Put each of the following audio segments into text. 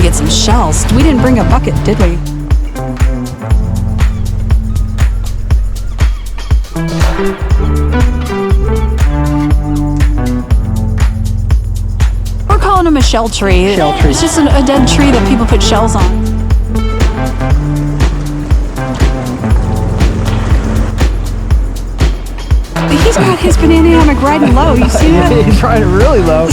get some shells. We didn't bring a bucket, did we? We're calling them a shell tree. Shell tree. It's just a dead tree that people put shells on. He's got his banana hammock riding low. You see that? He's riding really low.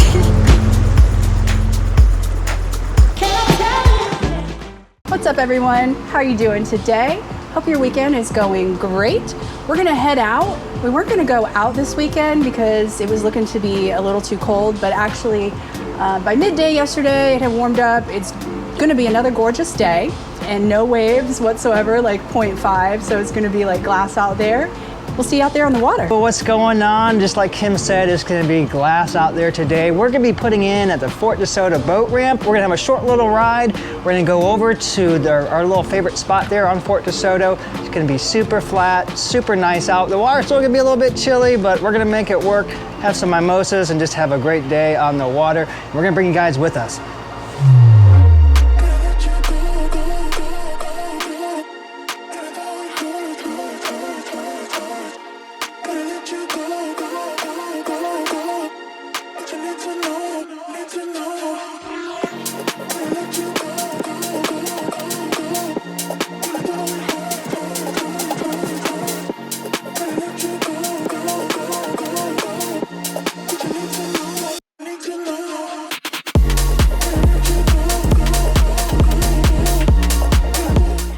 What's up, everyone? How are you doing today? Hope your weekend is going great. We're gonna head out. We weren't gonna go out this weekend because it was looking to be a little too cold, but actually by midday yesterday it had warmed up. It's gonna be another gorgeous day and no waves whatsoever, like 0.5, so it's gonna be like glass out there. We'll see you out there on the water. Well, what's going on? Just like Kim said, it's going to be glass out there today. We're going to be putting in at the Fort De Soto boat ramp. We're going to have a short little ride. We're going to go over to our little favorite spot there on Fort De Soto. It's going to be super flat, super nice out. The water's still going to be a little bit chilly, but we're going to make it work, have some mimosas, and just have a great day on the water. We're going to bring you guys with us.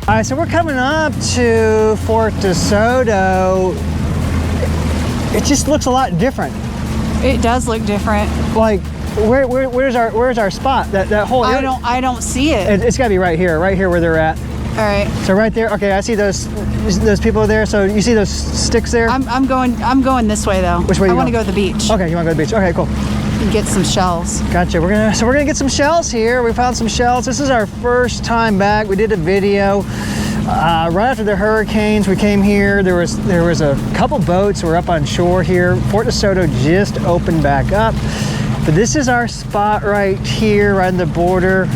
All right, so we're coming up to Fort De Soto. It just looks a lot different. It does look different. Like, where's our spot? That whole area? I don't see it. It's gotta be right here where they're at. All right. So right there. Okay, I see those people there. So you see those sticks there? I'm going this way though. Which way? I want to go to the beach. Okay, you want to go to the beach? Okay, cool. And get some shells. Gotcha. We're gonna get some shells here. We found some shells. This is our first time back. We did a video right after the hurricanes. We came here. There was a couple boats. We're up on shore here. Fort De Soto just opened back up, but this is our spot right here, right on the border.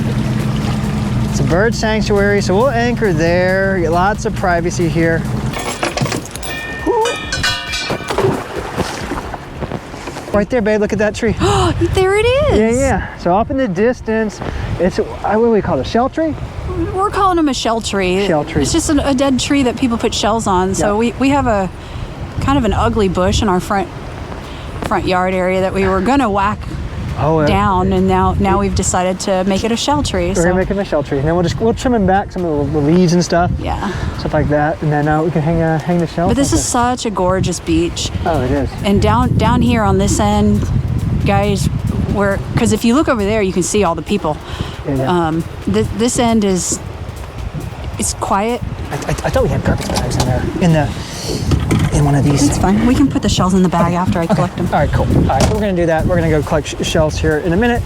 It's a bird sanctuary, so we'll anchor there. Get lots of privacy here. Right there, babe, look at that tree. There it is. Yeah. So off in the distance, it's, what do we call it, a shell tree? We're calling them a shell tree. Shell tree. It's just a dead tree that people put shells on. So Yep. we have a kind of an ugly bush in our front yard area that we were gonna whack down, and now we've decided to make it a shell tree. We're gonna make it a shell tree, and then we'll trim them back, some of the leaves and stuff. Yeah. Stuff like that, and then we can hang the shells. But this is such a gorgeous beach. Oh, it is. And down here on this end, guys, because if you look over there, you can see all the people. Yeah. This end it's quiet. I thought we had garbage bags in one of these. It's fine. We can put the shells in the bag after I collect them. All right, cool. All right, so we're gonna do that. We're gonna go collect shells here in a minute.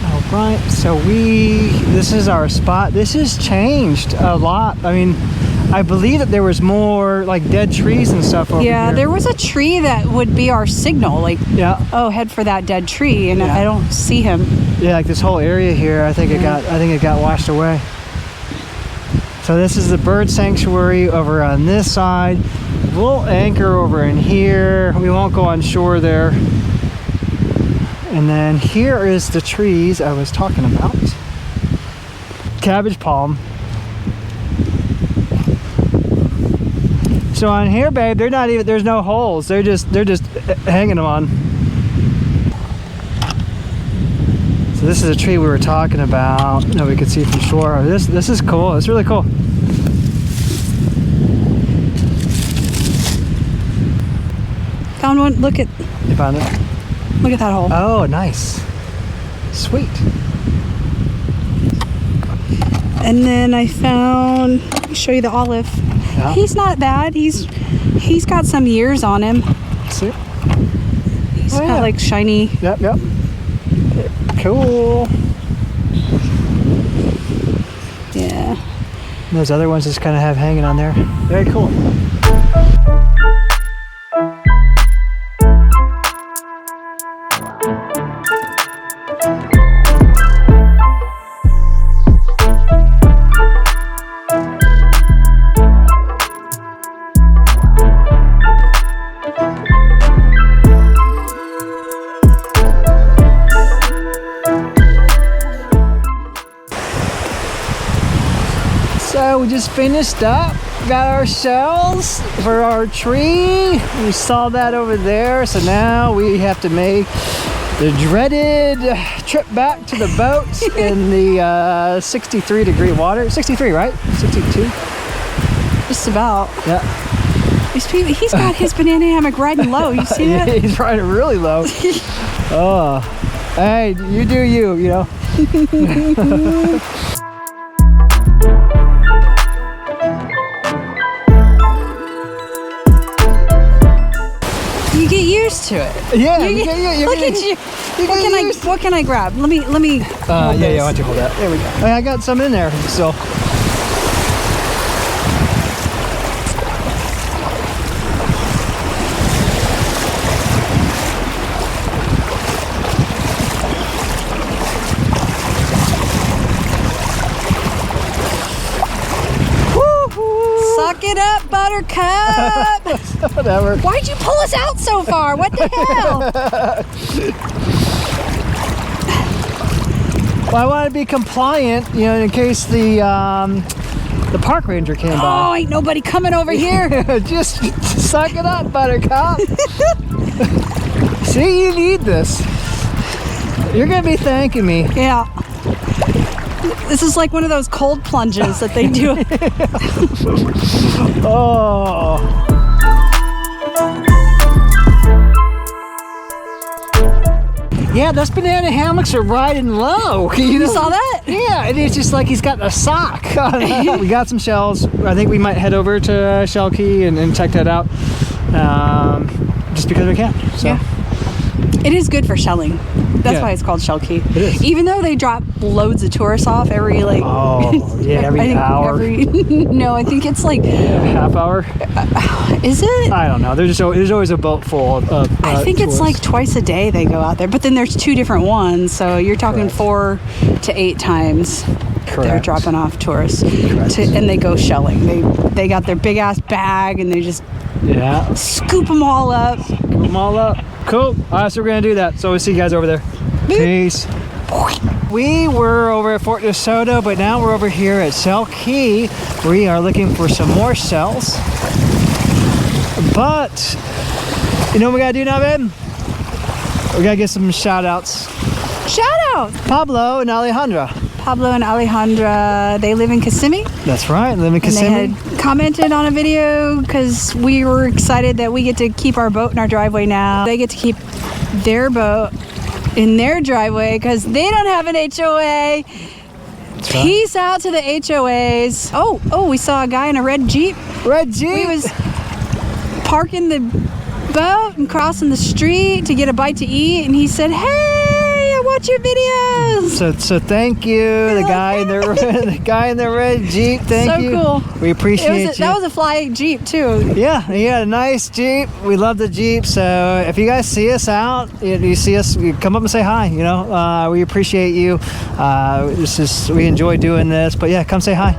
All right, so this is our spot. This has changed a lot. I mean, I believe that there was more like dead trees and stuff over here. Yeah, there was a tree that would be our signal, like, yeah, oh, head for that dead tree, and yeah. I don't see him. Yeah, like this whole area here, I think it got washed away. So this is the bird sanctuary over on this side. We'll anchor over in here. We won't go on shore there. And then here is the trees I was talking about. Cabbage palm. So on here, babe, there's no holes. They're just hanging them on. So this is a tree we were talking about that we could see from shore. This is cool. It's really cool. Found one. Look at. You found it? Look at that hole. Oh, nice. Sweet. And then I found. Let me show you the olive. Yeah. He's not bad. He's got some years on him. See? He's got like shiny. Yep. Cool. Yeah. And those other ones just kind of have hanging on there. Very cool. we just finished up. Got our shells for our tree. We saw that over there. So now we have to make the dreaded trip back to the boat in the 63 degree water. 63, right? 62? Just about. Yeah. He's got his banana hammock riding low. You see that? Yeah, he's riding really low. Oh, hey, you do you, you know. You get used to it. Yeah, look at you. What can I grab? Let me. hold yeah, this. why don't you hold that? There we go. Hey, I got some in there, so. Suck it up, Buttercup. Whatever. Why'd you pull us out so far? What the hell? Well, I want to be compliant, you know, in case the park ranger came by. Oh, ain't nobody coming over here. Just suck it up, Buttercup. See, you need this. You're gonna be thanking me. Yeah. This is like one of those cold plunges that they do. Oh. Yeah, those banana hammocks are riding low. You saw that? Yeah, and it's just like he's got a sock. We got some shells. I think we might head over to Shell Key and check that out. Just because we can. So. Yeah. It is good for shelling. That's Yeah. why it's called Shell Key. It is. Even though they drop loads of tourists off every like. Oh, yeah, every hour. No, I think it's like. Half hour. Is it? I don't know. There's always a boat full of I think it's tourists. like twice a day they go out there, but then there's 2 different ones, so you're talking Correct. 4 to 8 times they're Correct. dropping off tourists, Correct. and they go shelling. They got their big ass bag and they just Yeah. scoop them all up. Scoop them all up. Cool. All right, so we're gonna do that. So we'll see you guys over there. Peace. We were over at Fort De Soto, but now we're over here at Shell Key. We are looking for some more shells. But, you know what we gotta do now, babe? We gotta get some shout outs. Shout out! Pablo and Alejandra. Pablo and Alejandra, they live in Kissimmee. That's right, live in And they Kissimmee. had commented on a video because we were excited that we get to keep our boat in our driveway now. They get to keep their boat in their driveway because they don't have an HOA. That's right. Peace out to the HOAs. Oh, we saw a guy in a red Jeep. Red Jeep. He was parking the boat and crossing the street to get a bite to eat, and he said, "Hey, I watch your videos." So thank you, the guy in the red Jeep. Thank So you. cool. We appreciate you. That was a fly Jeep too. Yeah, he had a nice Jeep. We love the Jeep. So if you guys see us out, you see us, you come up and say hi. You know, we appreciate you. We enjoy doing this. But yeah, come say hi.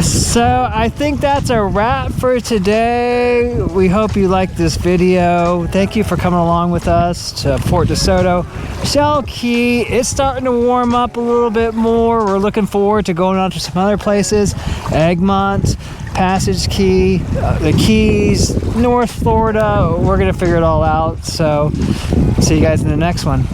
So I think that's a wrap for today. We hope you liked this video. Thank you for coming along with us to Fort De Soto. Shell Key, it's starting to warm up a little bit more. We're looking forward to going on to some other places. Egmont, Passage Key, the Keys, North Florida. We're gonna figure it all out. So see you guys in the next one.